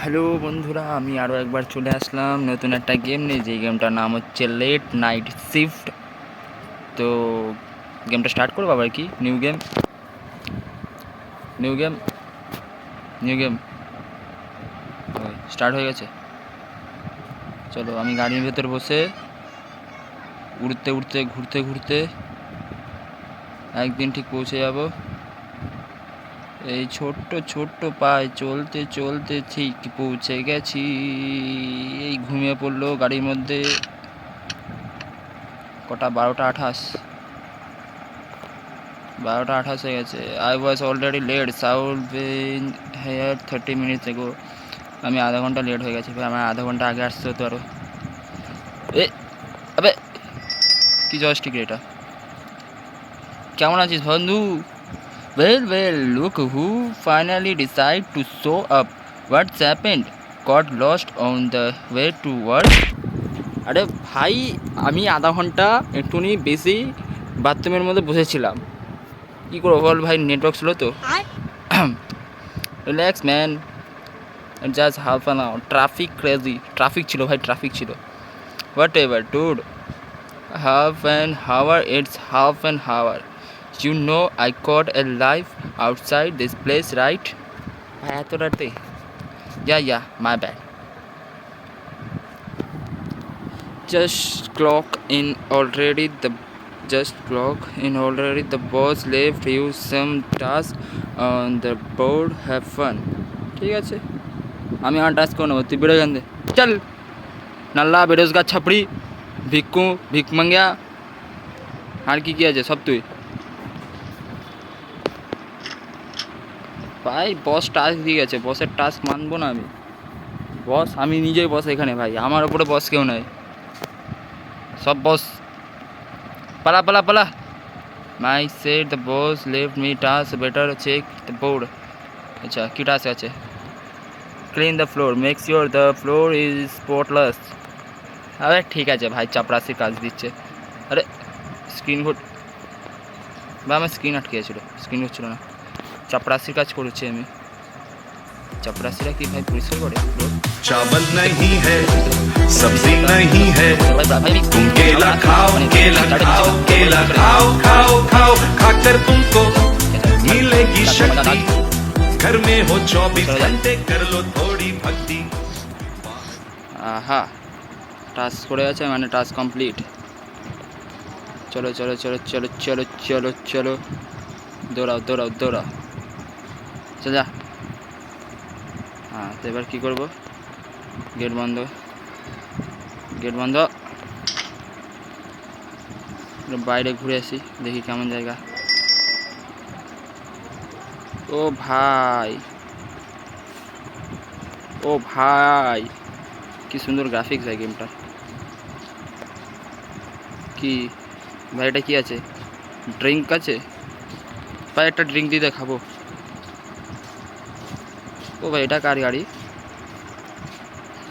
Hello বন্ধুরা, আমি আরও একবার চলে আসলাম নতুন একটা গেম নিয়ে। যে গেমটার নাম হচ্ছে লেট নাইট শিফট। তো গেমটা স্টার্ট করবো আবার কি new game new game new game start হয়ে গেছে। চলো, আমি গাড়ির ভেতর বসে উড়তে উড়তে ঘুরতে ঘুরতে একদিন ঠিক পৌঁছে যাব। এই ছোট্ট ছোট্ট পায়ে চলতে চলতে ঠিক পৌঁছে গেছি। এই ঘুমিয়ে পড়লো গাড়ির মধ্যে। কটা? 12টা 28 হয়ে গেছে। I was already late south here 30 minutes ago. আমি আধা ঘন্টা লেট হয়ে গেছি ভাই। আমার আধা ঘন্টা আগে আসতে হতো আরও। আবে কি জয়স্টিক এটা? কেমন আছিস বন্ধু? Well, look who finally decided to show up. What's happened? Got lost on the way to work? আরে ভাই, আমি আধা ঘন্টা একটুনি বেশি বাথরুমের মধ্যে বসেছিলাম। কী করবো বল ভাই, নেটওয়ার্ক ছিল তো। Relax man, just half an hour. Traffic ছিল ভাই, ট্রাফিক ছিল। Whatever dude, half an hour, it's half an hour. You know I got a life outside this place right? ভাই এত রাতে? Ya my bad. Clock in already. The boss left you some task on the board. Have fun. ঠিক আছে, আমি আমার task করে নেবো, তুই বেরো এখান থেকে। চল নাল্লা বেরোজগার ছাপড়ি, ভিক মাঙ্গিয়া, আর কি আছে সব তুই। ভাই বস টাস্ক দিয়ে গেছে, বসের টাস্ক মানবো না আমি। বস আমি নিজেই বস এখানে ভাই, আমার ওপরে বস কেউ নাই, সব বস। পালা পালা পালা। I said the boss left me task, better check the board. আচ্ছা কি টাস্ক আছে? Clean the floor, make sure the floor is spotless. আরে ঠিক আছে ভাই, চাপরাশির কাজ দিচ্ছে। আরে স্ক্রিন বা আমার স্ক্রিন আটকে গেছিলো, স্ক্রিন হচ্ছিলো না। চাপরাশির কাজ করেছি আমি। চাপরাশিরা কি ভাই পরিষ্কার করে? चावल नहीं है, सब्जी नहीं है, तुम केला खाओ, केला खाओ, केला खाओ, खाओ खाओ, खाकर तुमको मिलेगी शक्ति। घर में हो 24 घंटे, कर लो थोड़ी भक्ति। আহা, টাস্ক করে আছে মানে টাস্ক কমপ্লিট। চলো চলো চলো চলো চলো চলো চলো, দৌড়াও দৌড়াও দৌড়াও, চল যা। হ্যাঁ তো এবার কী করবো? গেট বন্ধ, গেট বন্ধ। বাইরে ঘুরে আসি, দেখি কেমন জায়গা। ও ভাই, ও ভাই, কি সুন্দর গ্রাফিক্স হয় গেমটা। কি ভাই এটা কি আছে? ড্রিঙ্ক আছে ভাই, একটা ড্রিঙ্ক দিতে খাবো। ও ভাই এটা কার গাড়ি?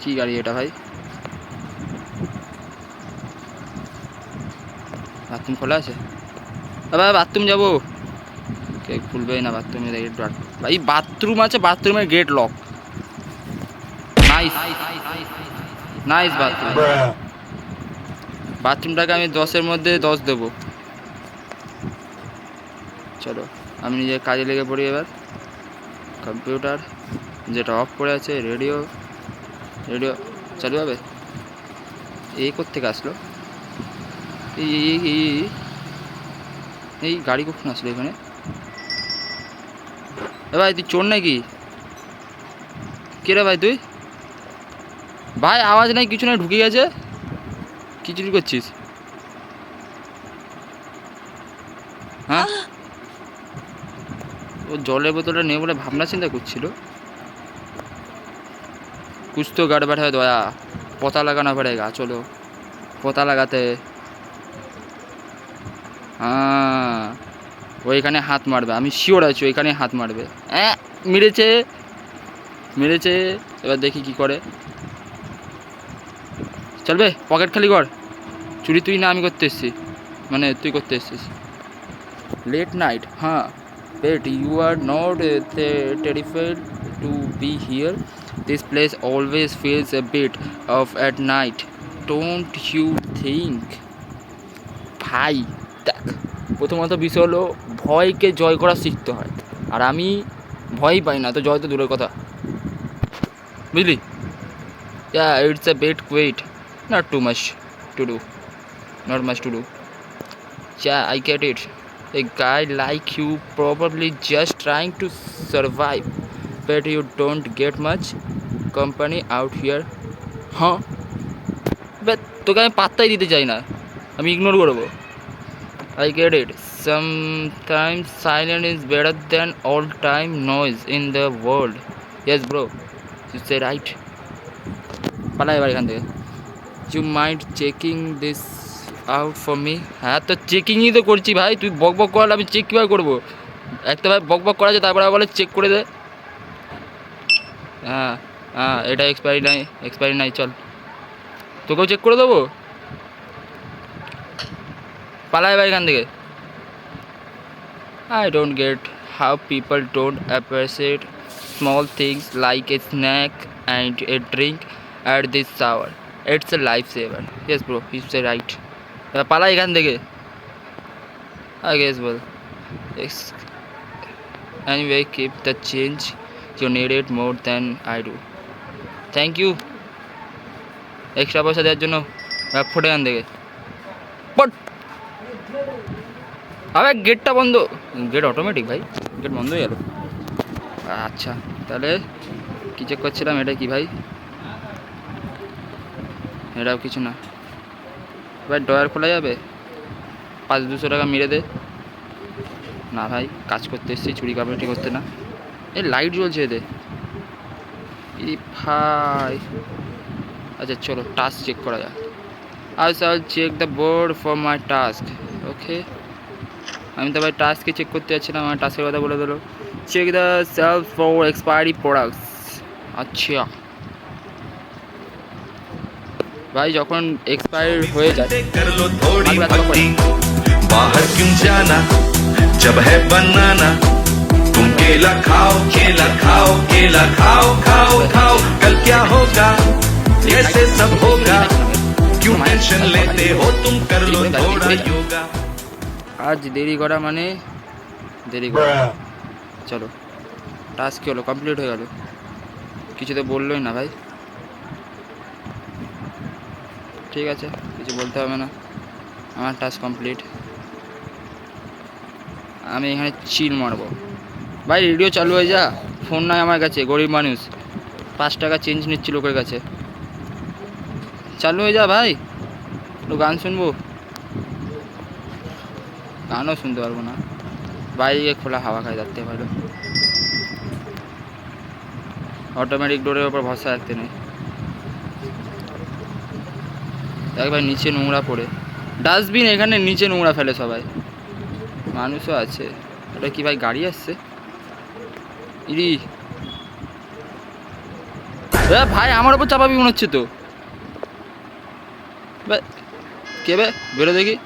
কি গাড়ি এটা ভাই? বাথরুম খোলা আছে? ভাই বাথরুম যাবো, কে খুলবেই না বাথরুমে গেট। ভাই বাথরুম আছে, বাথরুমের gate lock. Nice nice bathroom. বাথরুমটাকে আমি 10-এর মধ্যে 10 দেবো। চলো আমি নিজের কাজে লেগে পড়ি এবার। কম্পিউটার যেটা অফ করে আছে, রেডিও চালু হবে। এই কোত্থেকে আসলো? এই গাড়ি কখন আসলো এখানে? এ ভাই তুই চোর নাকি? কে রে ভাই তুই? ভাই আওয়াজ নাই কিছু নাই, ঢুকে গেছে। কি চুরি করছিস? হ্যাঁ ও জলের বোতলটা নেই বলে ভাবনা চিন্তা করছিল। कुछ तो गड़बड़ है दया, पता लगाना पड़ेगा। चलो पता लगाते। হ্যাঁ ওইখানে হাত মারবে, আমি শিওর আছি ওইখানে হাত মারবে। মেরেছে মেরেছে, এবার দেখি কি করে। চলবে পকেট খালি কর। চুরি তুই না আমি করতে এসছি, মানে তুই করতে এসছিস। লেট নাইট, হ্যাঁ bet you are not terrified to be here. This place always feels a bit off at night. Don't you think? ভাই দেখ, প্রথমত বিষয় হলো ভয়কে জয় করা শিখতে হয়, আর আমি ভয়ই পাই না, তো জয় তো দূরের কথা, বুঝলি? It's a bit quiet, not too much to do, not much to do. I get it. A guy like you probably just trying to survive, but you don't get much company out here, huh? But তোকে আমি পাত্তাই দিতে চাই না, আমি ignore করবো। I get it. Sometimes silence is better than all time noise in the world. Yes bro, you say right. পালা এবার এখান থেকে। You mind checking this out for me? হ্যাঁ তো চেকিংই তো করছি ভাই, তুই বক বক করালে আমি চেক কীভাবে করবো? একটা ভাই বক বক করা আছে, তারপরে বলে চেক করে দে। হ্যাঁ হ্যাঁ, এটা এক্সপায়ারি নাই, চল তোকেও চেক করে দেবো। পালা এবার এখান থেকে। I don't get how people don't appreciate small things like a snack and a drink at this hour. It's a lifesaver. Yes bro, you say right. পালা এখান থেকে, I guess well. Anyway, keep the change. You need it more than I do. Thank you. Extra পয়সা দেওয়ার জন্য ফোটে এখান থেকে। But আবে গেটটা বন্ধ, গেট অটোমেটিক ভাই, গেট বন্ধ হয়ে গেল। আচ্ছা তাহলে কী চেক করছিলাম, এটা কি ভাই? এটাও কিছু না ভাই, ড্রয়ার খোলা যাবে? 500-200 টাকা মেরে দে না ভাই, কাজ করতে এসেছি, চুরি কাপড়টি করতে না। এই লাইট জ্বলছে এতে, ই ভাই। আচ্ছা চলো টাস্ক চেক করা যাক। I shall check the board for my task. ওকে, আমি তো ভাই টাস্কে চেক করতে যাচ্ছিলাম, আমার টাস্কের কথা বলে দিলো। Check the shelf for expiry products. আচ্ছা ভাই, যখন এক্সপায়ার হয়ে যায় कर लो थोड़ी भक्ति, बाहर क्यों जाना जब है बनाना। तुम केला खाओ केला खाओ केला खाओ खाओ खाओ, कल क्या होगा कैसे सब होगा, क्यों टेंशन लेते हो तुम, कर लो थोड़ा योगा। আজ দেরি করা মানে দেরি করা। চলো টাস্ক কি হলো, কমপ্লিট হয়ে গেল। কিছু তো বললোই না ভাই, ঠিক আছে কিছু বলতে হবে না, আমার টাস্ক কমপ্লিট। আমি এখানে চিল মারবো ভাই, রেডিও চালু হয়ে যা, ফোন নাই আমার কাছে, গরিব মানুষ, 5 টাকা চেঞ্জ নিচ্ছি লোকের কাছে। চালু হয়ে যা ভাই, একটু গান শুনবো। গানও শুনতে পারবো না, বাইরে খোলা হাওয়া খাই যাচ্ছে ভালো। অটোমেটিক ডোরের ওপর ভরসা রাখতে নেই। একবার নিচে নোংরা পড়ে, ডাস্টবিন এখানে নিচে নোংরা ফেলে সবাই, মানুষও আছে। এটা কি ভাই গাড়ি আসছে? ইরি ভাই, আমার ওপর চাপাবি মনে হচ্ছে তো। কে বে, বেরো দেখি।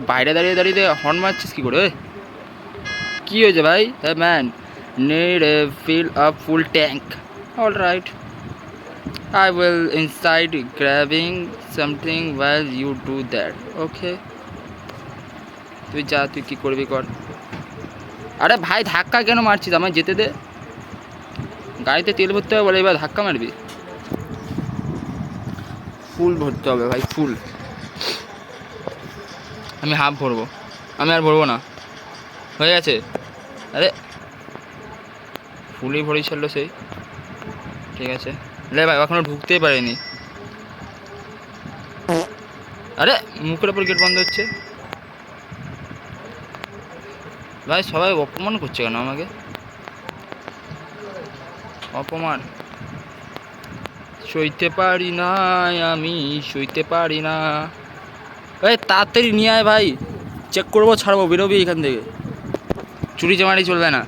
বাইরে দাঁড়িয়ে দাঁড়িয়ে হর্ন মারছিস কী করে? কী হয়েছে ভাই? হ্যাঁ man, need a fill up full tank. All right, I will inside grabbing something while you do that. Okay, তুই যা, তুই কী করবি কর। আরে ভাই ধাক্কা কেন মারছিস, আমায় যেতে দে। গাড়িতে তেল ভরতে হবে বলে এবার ধাক্কা মারবি? ফুল ভরতে হবে ভাই, ফুল। আমি হাফ ভরবো, আমি আর ভরবো না, হয়ে গেছে। আরে ফুলই ভরি ছিল সেই, ঠিক আছে। লে ভাই এখনো ঢুকতেই পারিনি। আরে মুখের ওপর গেট বন্ধ হচ্ছে ভাই, সবাই অপমান করছে কেন আমাকে? অপমান সইতে পারি না আমি, সইতে পারি না। এই তাড়াতাড়ি নিয়ে আয় ভাই, চেক করবো, ছাড়বো, বেরোবি এখান থেকে। চুরি চামারি চলবে না।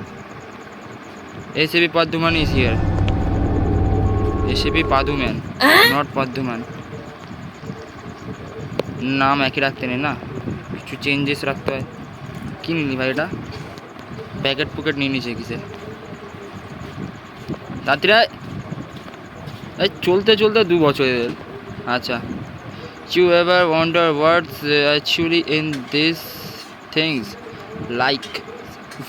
ACP Paduman is here. ACP Padumyan, not Paduman. নাম একই রাখতে নেই না, কিছু চেঞ্জেস রাখতে হয়। কী নিলি ভাই এটা? প্যাকেট পুকেট নিয়ে নিচ্ছে কিসে? তাড়াতাড়ি এই চলতে চলতে 2 বছরের। আচ্ছা, you ever wonder what's actually in these things, like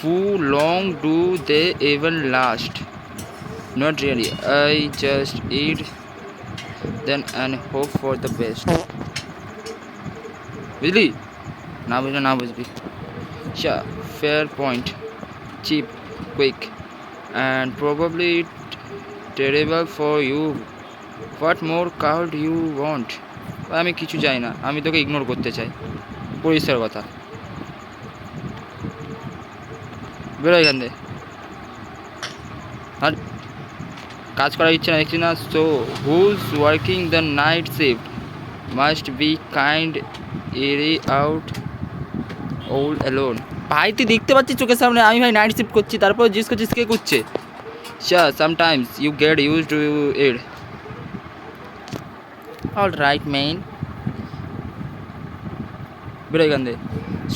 how long do they even last? Not really, I just eat them and hope for the best. বুঝলি? না বুঝলে না বুঝবি। Yeah, fair point. Cheap, quick, and probably terrible for you. What more could you want? আমি কিছু চাই না, আমি তোকে ইগনোর করতে চাই, পরিষ্কার কথা। বেরো এখান থেকে, আর কাজ করার ইচ্ছে না দেখছি না। So who's working the night shift must be kind eerie out old alone. ভাই তুই দেখতে পাচ্ছিস চোখের সামনে আমি ভাই নাইট শিফট করছি, তারপর জিজ্ঞেস করছিস কে করছে? Sure, sometimes you get used to it. All right, man. বেরো এখান থেকে।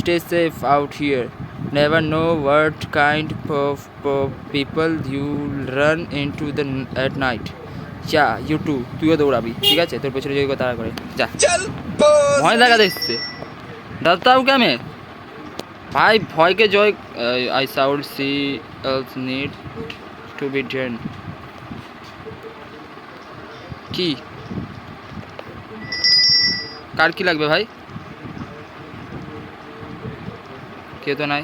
Stay safe out here. Never know what kind of people you'll run into at night. Yeah, you too. তুইও দৌড়াবি, ঠিক আছে? তোর পেছনে যোগ্য তাড়া করে যা। ভয় লাগা দেখছে দাদাও কেমে ভাই, ভয়কে জয়। I should see else need to be done. কি কার কি লাগবে ভাই? কে তো নাই।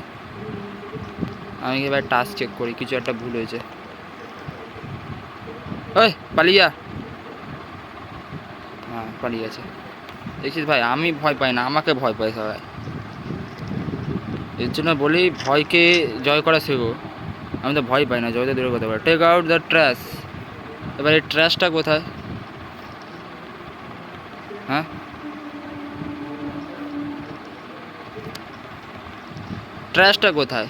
আমি এবার টাস্ক চেক করি, কিছু একটা ভুল হয়েছে। ওই পালিয়ে যা। হ্যাঁ পালিয়ে আছে। দেখছিস ভাই, আমি ভয় পাই না, আমাকে ভয় পায় সবাই। এর জন্য বলি ভয়কে জয় করা শেখো। আমি তো ভয় পাই না, জয় তো দূরে কথা বলে। Take out the trash. এবার এই ট্র্যাশটা কোথায়? হ্যাঁ ট্র্যাশটা কোথায়?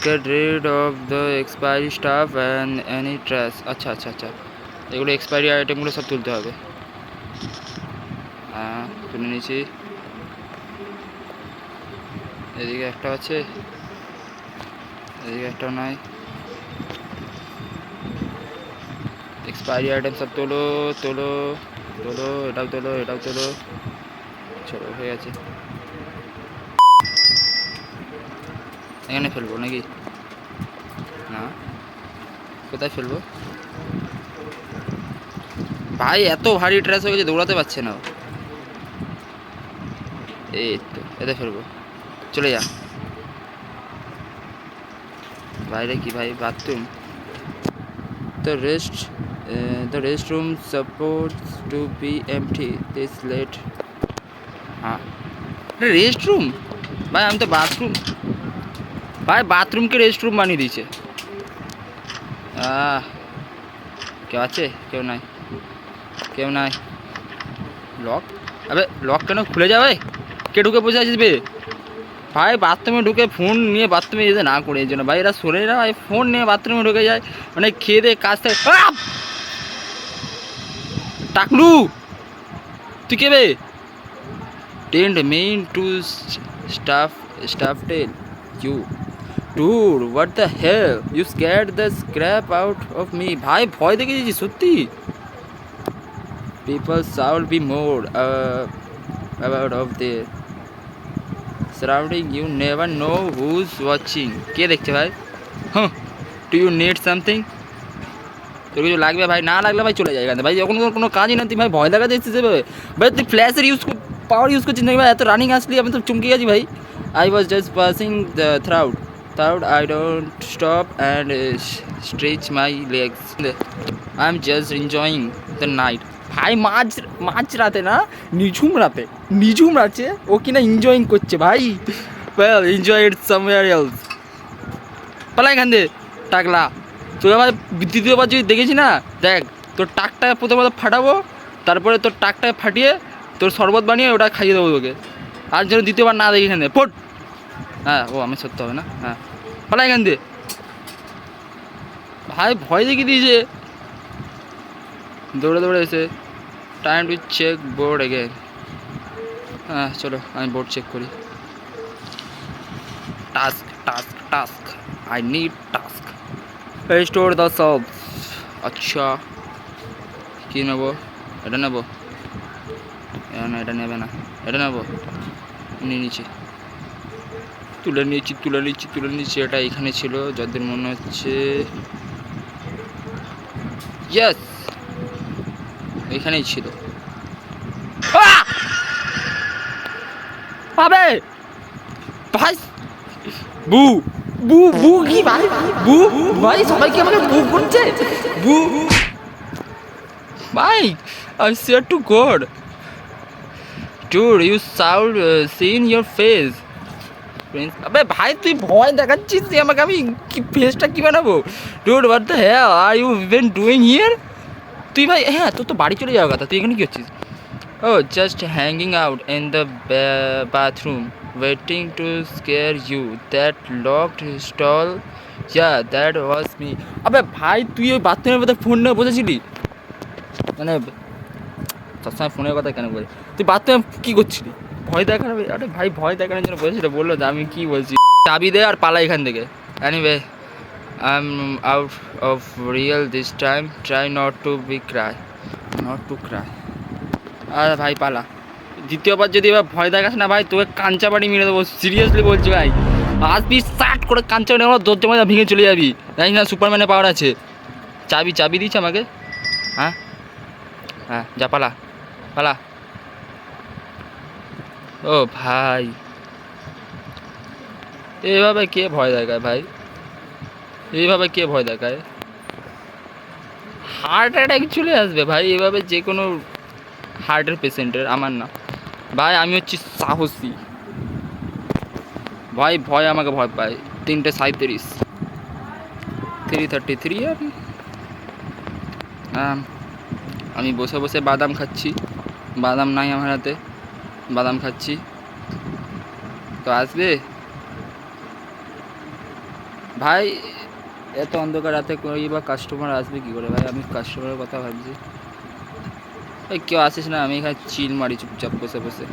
Get rid of the expiry stuff and any trash. আচ্ছা আচ্ছা আচ্ছা, এগুলো এক্সপায়ারি আইটেমগুলো সব তুলতে হবে। হ্যাঁ তুলে নিয়েছি। এদিকে একটা আছে, এদিকে একটা নাই। এক্সপায়ারি আইটেম সব তোলো তোলো তোলো, এটাও তোলো এটাও তোলো। চলো হয়ে গেছে। এখানে ফেলবো নাকি? না, কোথায় ফেলবো ভাই? এত ভারী ট্রেস হয়ে গেছে, দৌড়াতে পারছে না। এই তো এতে ফেলবো, চলে যা। বাইরে কি ভাই? Bathroom? the restroom supposed to be empty this late. হ্যাঁ রেস্টরুম ভাই, আমি তো বাথরুম ভাই, বাথরুমকে রেস্টরুম বানিয়ে দিয়েছে। কেউ আছে? কেউ নাই, কেউ নাই। লক? আবে লক কেন খুলে যাবে? কে ঢুকে বসে আছিস বে ভাই? বাথরুমে ঢুকে ফোন নিয়ে বাথরুমে যেতে না করে, এই জন্য ভাই এরা শোনে না ভাই, ফোন নিয়ে বাথরুমে ঢুকে যায়। মানে খেয়ে দিয়ে কাজ থেকে টাকলু তুই কে বে? Tend main to staff tell you dude, what the hell, you scared the scrap out of me. ভাই ভয় দেখে দিয়েছি সত্যি। People should be more about of their surrounding, you never know who's watching. কে দেখছে ভাই? হ্যাঁ, ডু ইউ নিড সামথিং? তোর কিছু লাগবে ভাই? না লাগলে ভাই চলে যায় এখান থেকে ভাই, যখন কোনো কাজই না তুই ভাই ভয় দেখা দিচ্ছিস ভাই। তুই ফ্ল্যাশের পাওয়ার ইউজ করছিস নাকি ভাই? এত রানিং আসলি, আমি তো চমকে গেছি ভাই। I was just passing the throughout I don't stop and stretch my legs, I am just enjoying the night. ভাই মাঝ রাতে না, নিঝুম রাতে ও কিনা এনজয়িং করছে ভাই। Well enjoy it somewhere else. পালা এখান দিয়ে টাকলা। তোর আবার দ্বিতীয়বার যদি দেখেছি না, দেখ তোর টাকটা প্রথমত ফাটাবো, তারপরে তোর টাকটায় ফাটিয়ে তোর শরবত বানিয়ে ওটা খাইয়ে দেবো তোকে। আর যেন দ্বিতীয়বার না দেখি এখানে পট। হ্যাঁ ও আমি সত্যি হবে না। হ্যাঁ পালা এখান দিয়ে ভাই, ভয় দেখিয়ে দিয়েছে দৌড়ে এসে। Time to check board again. হ্যাঁ চলো আমি বোর্ড চেক করি। Task I need task. Restore the সব। আচ্ছা কী নেবো? এটা নেবো না, এটা নেবে না, এটা নেবো, নিয়ে নিচ্ছি, তুলে নিচ্ছি। এটা এখানে ছিল যাদের মনে হচ্ছে, ইয়েস এখানেই ছিল। পাবে ভাই, বু বু বু কি ভাই, বু ভাই সবাই কি আমাকে বু করছে, বু ভাই, I swear to God, dude, you should see in your face. আবে ভাই তুই ভয় দেখাচ্ছিস তুই আমাকে, আমি কি ফেসটা কি বানাবো? Dude what the hell are you even doing here? তুই ভাই, হ্যাঁ তোর তো বাড়ি চলে যাওয়ার কথা, তুই এখানে কি হচ্ছিস? Oh just hanging out in the bathroom waiting to scare you, that locked stall, yeah that was me. আবে ভাই তুই ওই বাথরুমের মধ্যে ফোন নিয়ে বসেছিলি, মানে সবসময় ফোনের কথা কেন বলি? তুই বাথরুমে কী করছিলি? ভয় দেখানো? আরে ভাই ভয় দেখানোর জন্য বলেছিল, বললো যে আমি কী বলছি, চাবি দে আর পালা এখান থেকে। Anyway I am out of real this time, try not to cry. আরে ভাই পালা, দ্বিতীয়বার যদি এবার ভয় দেখাস না ভাই তোকে কাঞ্চা বাড়ি মেরে দেবো, সিরিয়াসলি বলছি ভাই। আসবি সাট করে কাঞ্চা বাড়ি আমার দরজা মাঝে ভেঙে চলে যাবি, জানিস না সুপারম্যানের পাওয়ার আছে। চাবি দিচ্ছে আমাকে, হ্যাঁ হ্যাঁ যা পালা। ও ভাই এইভাবে কে ভয় দেখায় ভাই, এইভাবে কে ভয় দেখায়? হার্ট অ্যাটাক চলে আসবে ভাই এভাবে, যে কোনো হার্টের পেশেন্টের, আমার না ভাই। আমি হচ্ছি সাহসী ভাই, ভয় আমাকে ভয় পায়। 3:37, 3:33 আর আমি বসে বসে বাদাম খাচ্ছি, বাদাম নাই আমার হাতে, বাদাম খাচ্ছি। তো আসবে ভাই, এত অন্ধকার রাতে করি বা কাস্টমার আসবে কী করে ভাই? আমি কাস্টমারের কথা ভাবছি। এই কেউ আসিস না, আমি এখানে চিল মারি চুপচাপ বসে বসে।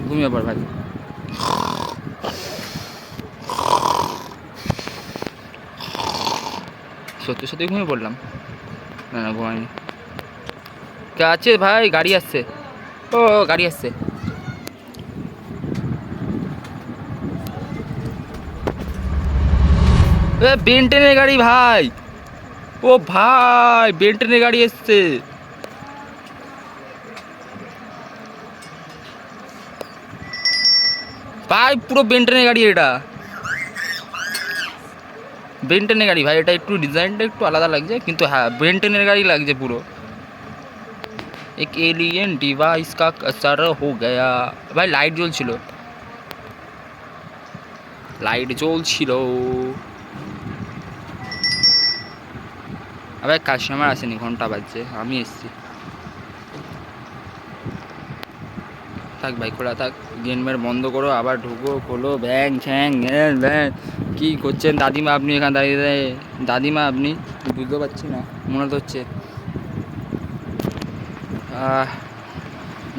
ঘুমিয়ে পড় ভাই। সত্যি ঘুমিয়ে পড়লাম? না ঘুমাইনি। কে আছে ভাই? গাড়ি আসছে, ও গাড়ি আসছে। বেন্টেনের গাড়ি ভাই, ও ভাই বেন্টেনের গাড়ি এসছে ভাই, পুরো বেন্টেনের গাড়ি, এটা বেন্টেনের গাড়ি ভাই। এটা একটু ডিজাইনটা একটু আলাদা লাগছে, কিন্তু হ্যাঁ বেন্টেনের গাড়ি লাগছে পুরো। এক एलियन डिवाइस का असर हो गया भाई। লাইট জ্বলছিল। আবার কাস্টমার আসেনি, ঘন্টা বাজছে, আমি এসছি। থাক ভাই খোলা থাক, গেটমেট বন্ধ করো, আবার ঢুকো, খোলো, ব্যাং ছ্যাং ব্যাং। কী করছেন দাদিমা আপনি এখানে দাঁড়িয়ে? দাদিমা আপনি? বুঝতে পারছি না, মনে তো হচ্ছে।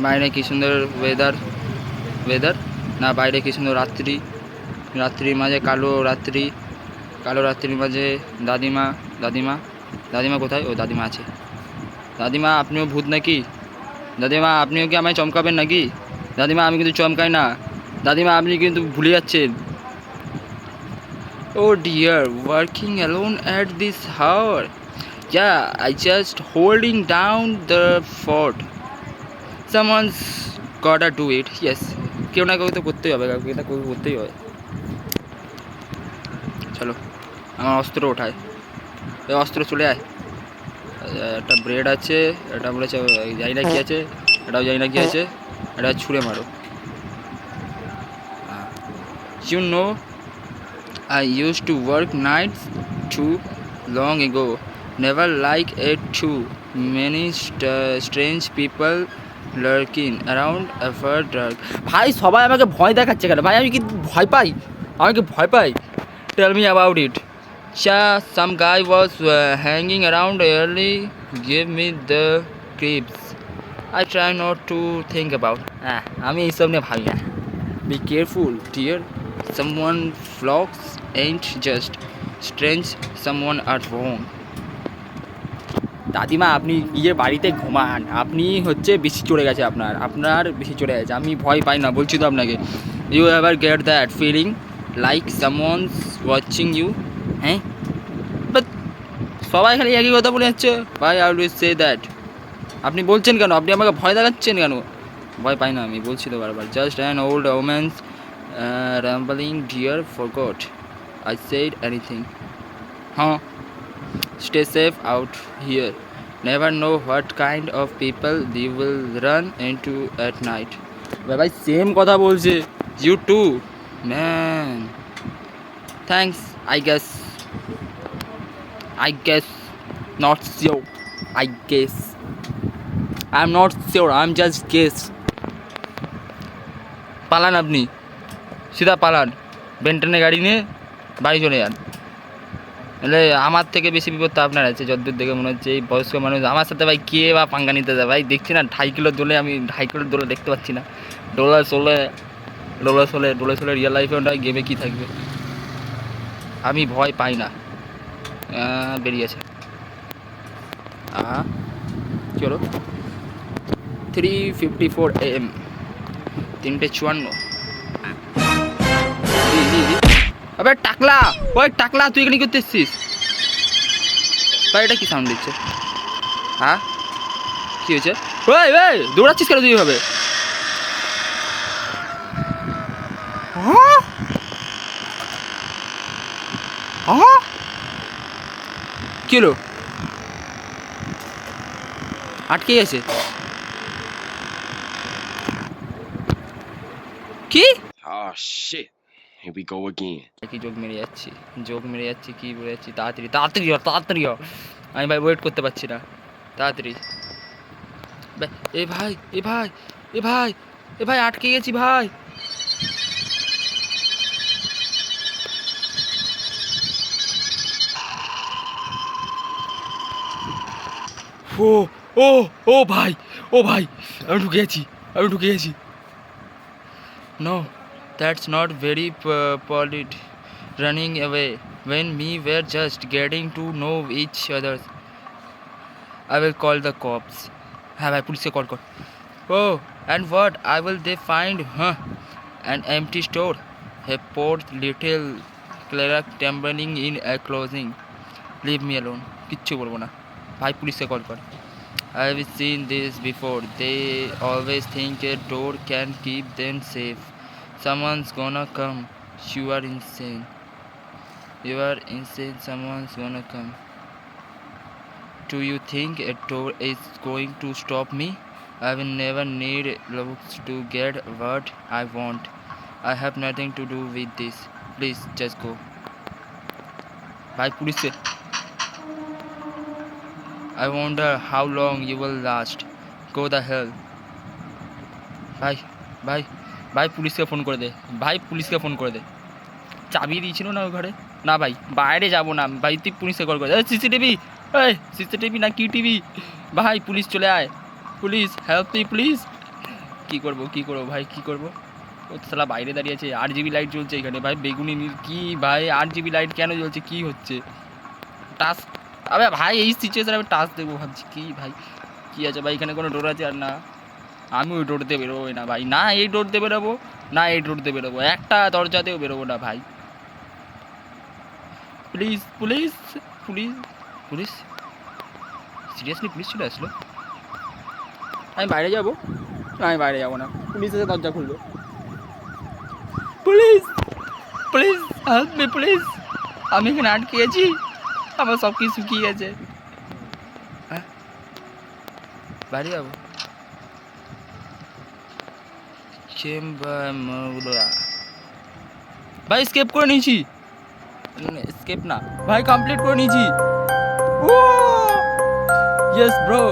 বাইরে কী সুন্দর ওয়েদার না, বাইরে কী সুন্দর রাত্রির মাঝে কালো রাত্রির মাঝে দাদিমা কোথায়? ও দাদিমা আছে। দাদিমা আপনিও ভূত নাকি? দাদিমা আপনিও কি আমায় চমকাবেন নাকি? দাদিমা আমি কিন্তু চমকাই না, দাদিমা আপনি কিন্তু ভুলে যাচ্ছেন। Oh dear, working alone at this hour, yeah, I just holding down the fort, someone's gotta do it, yes, কেউ না কেউ তো করতেই হবে, কাউকে এটা করতেই হবে। চলো আমার অস্ত্র ওঠায়, এই অস্ত্র চলে আয়। একটা ব্রেড আছে, এটা বলেছে জানি না কি আছে, এটাও জানি না কি আছে, এটা ছুঁড়ে মারো। You know, I used to work nights too long ago, never like it too many strange people lurking around after dark. ভাই সবাই আমাকে ভয় দেখাচ্ছে কেন ভাই? আমি কি ভয় পাই? Tell me about it. Some guy was hanging around early, gave me the creeps. I try not to think about. আমি এইসব নিয়ে ভাবি না। Be careful, dear. someone flocks ain't just strange someone at home. দাদিমা আপনি নিজের বাড়িতে ঘুমান, আপনি হচ্ছে বেশি চড়ে গেছে, আপনার বেশি চড়ে গেছে। আমি ভয় পাই না, বলছি তো আপনাকে। You ever get that feeling like someone's watching you? হ্যাঁ, বাট সবাই খালি একই কথা বলে যাচ্ছে, ভাই অলওয়েজ সে দ্যাট। আপনি বলছেন কেন? আপনি আমাকে ভয় দেখাচ্ছেন কেন? ভয় পাই না আমি, বলছি তো বারবার। Just an old woman's rambling dear forgot I said anything. Huh? Stay safe out here. Never know what kind of people they will run into at night. ভাই সেম কথা বলছে। You too, man. Thanks, I guess. Not sure. I guess. I'm not sure. I'm just guess. পালান আপনি, সিধা পালান, বেন্টনে গাড়ি নিয়ে বাড়ি চলে যান। তাহলে আমার থেকে বেশি বিপদ তো আপনার আছে, যতদূর দেখে মনে হচ্ছে। এই বয়স্ক মানুষ আমার সাথে ভাই কে বা পাঙ্গা নিতে যায় ভাই? দেখছি না 2.5 কিলো দোলে, আমি 2.5 কিলো দোলে দেখতে পাচ্ছি না। ডোলা সোলে রিয়েল লাইফে ওটা গেমে কী থাকবে? আমি ভয় পাই না। বেরিয়েছে চলো। 3:54 AM, 3:54। আবে টাকলা, ওই টাকলা তুই এখানে করতে এসছিস ভাই? এটা কি সাউন্ড দিচ্ছে? হ্যাঁ, কি হয়েছে? ওই ওই দৌড়াচ্ছিস কেন তুই ভাবে? কি হলো? আটকে গেছে কি? Oh shit. Here we go again. কি যোগ মেরে যাচ্ছি কি বলে যাচ্ছি? তাড়াতাড়ি হ। আমি ভাই ওয়েট করতে পারছি না, তাড়াতাড়ি। এ ভাই আটকে গেছি ভাই। ও ভাই আমি ঢুকে গেছি। No, that's not very polite. Running away when we were just getting to know each other. I will call the cops. হ্যাঁ ভাই, পুলিশকে কল কর। Oh, and what I will they find? An empty store. A poor little clerk tumbling in a closing. Leave me alone. কিচ্ছু বলবো না ভাই, পুলিশকে call কর। I've seen this before. They always think a door can keep them safe. Someone's gonna come. You are insane. Someone's gonna come. Do you think a door is going to stop me? I will never need looks to get what I want. I have nothing to do with this. Please just go. Bye, police. I wonder how long you will last. Go the hell. ভাই পুলিশকে phone করে দে। চাবি দিয়েছিল না ওই ঘরে? না ভাই, বাইরে যাবো না ভাই, তুই পুলিশকে কল করে। সিসিটিভি না কি টিভি? ভাই পুলিশ চলে আয়, পুলিশ হেল্প মি প্লিজ। কী করবো ভাই, কী করবো? ও সালা বাইরে দাঁড়িয়ে আছে, 8 GB লাইট জ্বলছে এখানে ভাই, বেগুনি নীল কি ভাই? 8 GB লাইট কেন জ্বলছে? কি হচ্ছে? টাচ, আবে ভাই এই সিচুয়েশনে আমি টাচ দেবো ভাবছি। কি ভাই কি আছে ভাই? এখানে কোনো ডোর আছে? আর না, আমি ওই ডোরতে বেরোবোই না ভাই। না এই ডোরতে বেরোবো, একটা দরজাতেও বেরোবো না ভাই। পুলিশ সিরিয়াসলি পুলিশ চলে আসলো? আমি বাইরে যাবো না, পুলিশ এসে দরজা খুললো। পুলিশ হেল্প মি প্লিজ, আমি এখানে আটকে গেছি, আমার সব কিছু শুকিয়ে গেছে। হ্যাঁ, বাইরে যাবো। ভাই স্কেপ করে নিয়েছি, স্কেপ না ভাই, কমপ্লিট করে নিয়েছি। Yes bro.